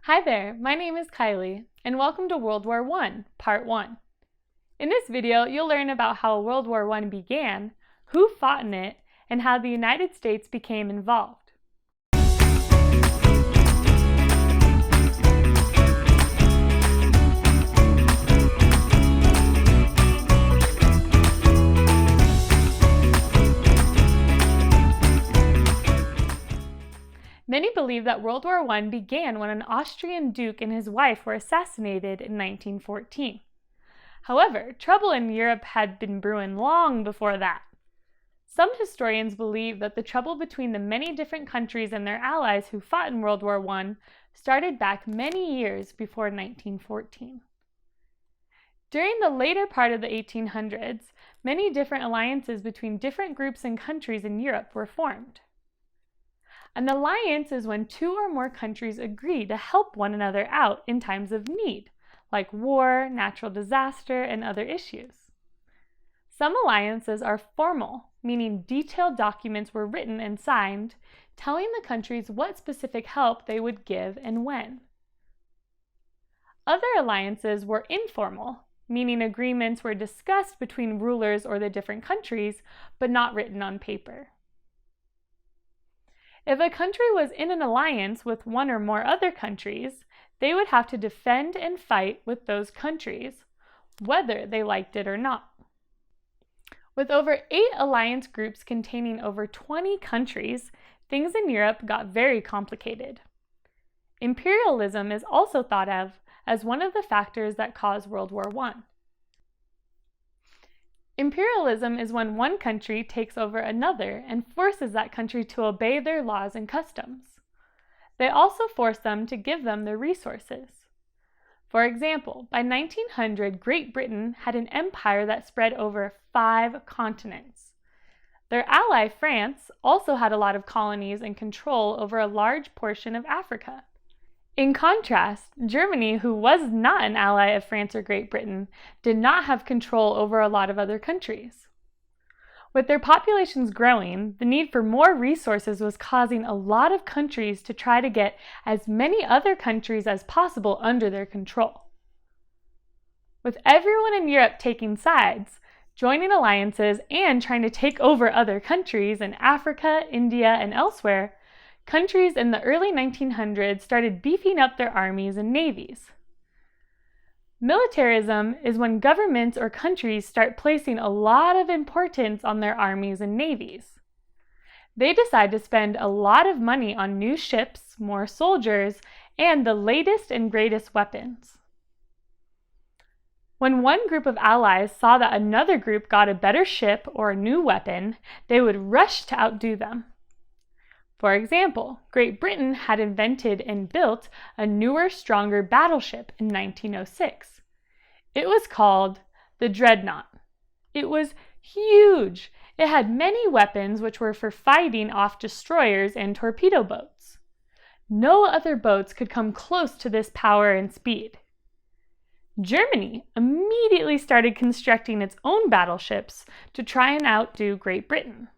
Hi there, my name is Kylie, and welcome to World War I, Part 1. In this video, you'll learn about how World War I began, who fought in it, and how the United States became involved. Many believe that World War I began when an Austrian duke and his wife were assassinated in 1914. However, trouble in Europe had been brewing long before that. Some historians believe that the trouble between the many different countries and their allies who fought in World War I started back many years before 1914. During the later part of the 1800s, many different alliances between different groups and countries in Europe were formed. An alliance is when two or more countries agree to help one another out in times of need, like war, natural disaster, and other issues. Some alliances are formal, meaning detailed documents were written and signed, telling the countries what specific help they would give and when. Other alliances were informal, meaning agreements were discussed between rulers or the different countries, but not written on paper. If a country was in an alliance with one or more other countries, they would have to defend and fight with those countries, whether they liked it or not. With over 8 alliance groups containing over 20 countries, things in Europe got very complicated. Imperialism is also thought of as one of the factors that caused World War I. Imperialism is when one country takes over another and forces that country to obey their laws and customs. They also force them to give them their resources. For example, by 1900, Great Britain had an empire that spread over 5 continents. Their ally, France, also had a lot of colonies and control over a large portion of Africa. In contrast, Germany, who was not an ally of France or Great Britain, did not have control over a lot of other countries. With their populations growing, the need for more resources was causing a lot of countries to try to get as many other countries as possible under their control. With everyone in Europe taking sides, joining alliances, and trying to take over other countries in Africa, India, and elsewhere, countries in the early 1900s started beefing up their armies and navies. Militarism is when governments or countries start placing a lot of importance on their armies and navies. They decide to spend a lot of money on new ships, more soldiers, and the latest and greatest weapons. When one group of allies saw that another group got a better ship or a new weapon, they would rush to outdo them. For example, Great Britain had invented and built a newer, stronger battleship in 1906. It was called the Dreadnought. It was huge. It had many weapons which were for fighting off destroyers and torpedo boats. No other boats could come close to this power and speed. Germany immediately started constructing its own battleships to try and outdo Great Britain.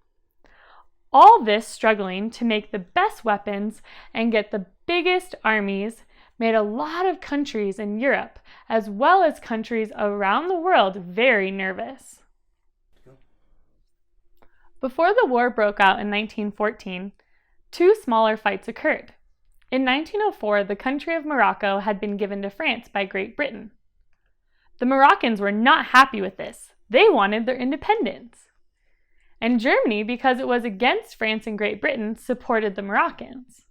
All this struggling to make the best weapons and get the biggest armies made a lot of countries in Europe, as well as countries around the world, very nervous. Before the war broke out in 1914, 2 smaller fights occurred. In 1904, the country of Morocco had been given to France by Great Britain. The Moroccans were not happy with this. They wanted their independence. And Germany, because it was against France and Great Britain, supported the Moroccans.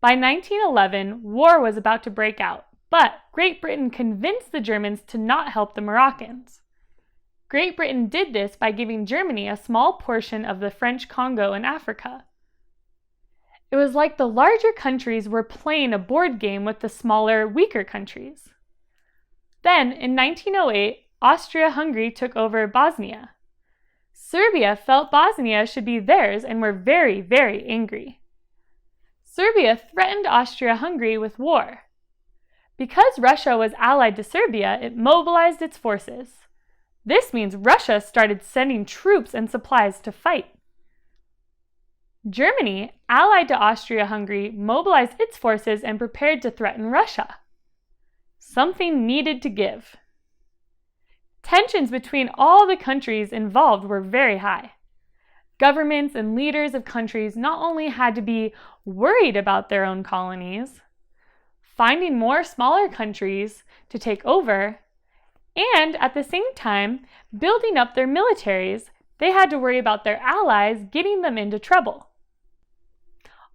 By 1911, war was about to break out, but Great Britain convinced the Germans to not help the Moroccans. Great Britain did this by giving Germany a small portion of the French Congo in Africa. It was like the larger countries were playing a board game with the smaller, weaker countries. Then, in 1908, Austria-Hungary took over Bosnia. Serbia felt Bosnia should be theirs and were very, very angry. Serbia threatened Austria-Hungary with war. Because Russia was allied to Serbia, it mobilized its forces. This means Russia started sending troops and supplies to fight. Germany, allied to Austria-Hungary, mobilized its forces and prepared to threaten Russia. Something needed to give. Tensions between all the countries involved were very high. Governments and leaders of countries not only had to be worried about their own colonies, finding more smaller countries to take over, and at the same time building up their militaries, they had to worry about their allies getting them into trouble.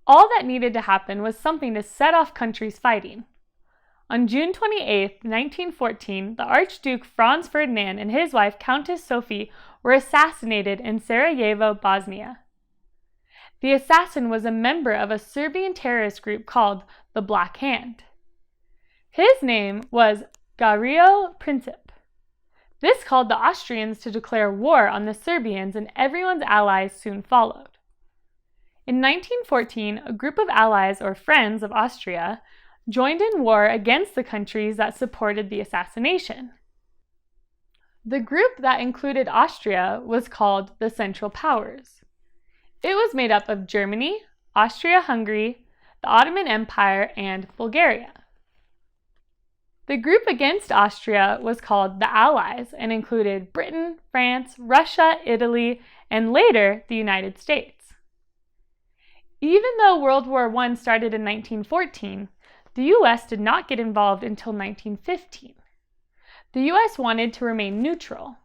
All that needed to happen was something to set off countries fighting. On June 28, 1914, the Archduke Franz Ferdinand and his wife Countess Sophie were assassinated in Sarajevo, Bosnia. The assassin was a member of a Serbian terrorist group called the Black Hand. His name was Gario Princip. This called the Austrians to declare war on the Serbians, and everyone's allies soon followed. In 1914, a group of allies or friends of Austria joined in war against the countries that supported the assassination. The group that included Austria was called the Central Powers. It was made up of Germany, Austria-Hungary, the Ottoman Empire, and Bulgaria. The group against Austria was called the Allies and included Britain, France, Russia, Italy, and later the United States. Even though World War I started in 1914, the U.S. did not get involved until 1915. The U.S. wanted to remain neutral.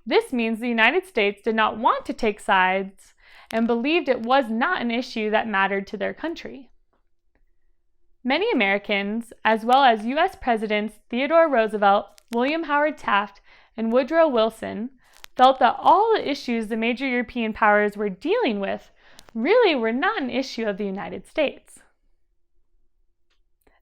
This means the United States did not want to take sides and believed it was not an issue that mattered to their country. Many Americans, as well as U.S. Presidents Theodore Roosevelt, William Howard Taft, and Woodrow Wilson, felt that all the issues the major European powers were dealing with really were not an issue of the United States.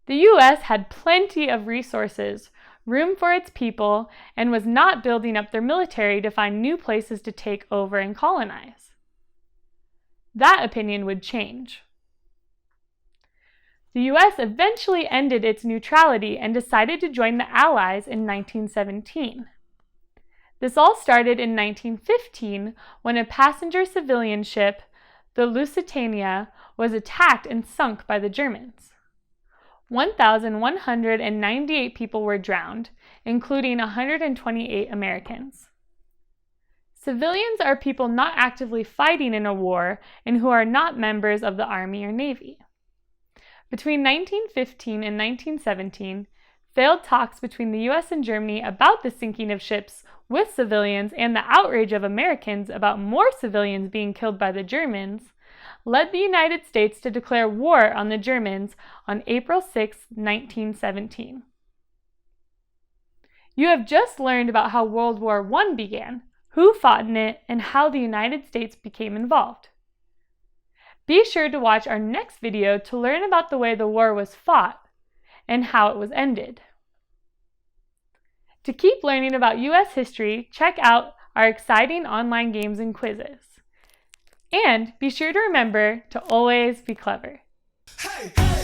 The U.S. had plenty of resources, room for its people, and was not building up their military to find new places to take over and colonize. That opinion would change. The U.S. eventually ended its neutrality and decided to join the Allies in 1917. This all started in 1915 when a passenger civilian ship, the Lusitania, was attacked and sunk by the Germans. 1,198 people were drowned, including 128 Americans. Civilians are people not actively fighting in a war and who are not members of the Army or Navy. Between 1915 and 1917, failed talks between the U.S. and Germany about the sinking of ships with civilians and the outrage of Americans about more civilians being killed by the Germans led the United States to declare war on the Germans on April 6, 1917. You have just learned about how World War I began, who fought in it, and how the United States became involved. Be sure to watch our next video to learn about the way the war was fought and how it was ended. To keep learning about U.S. history, check out our exciting online games and quizzes. And be sure to remember to always be clever. Hey, hey.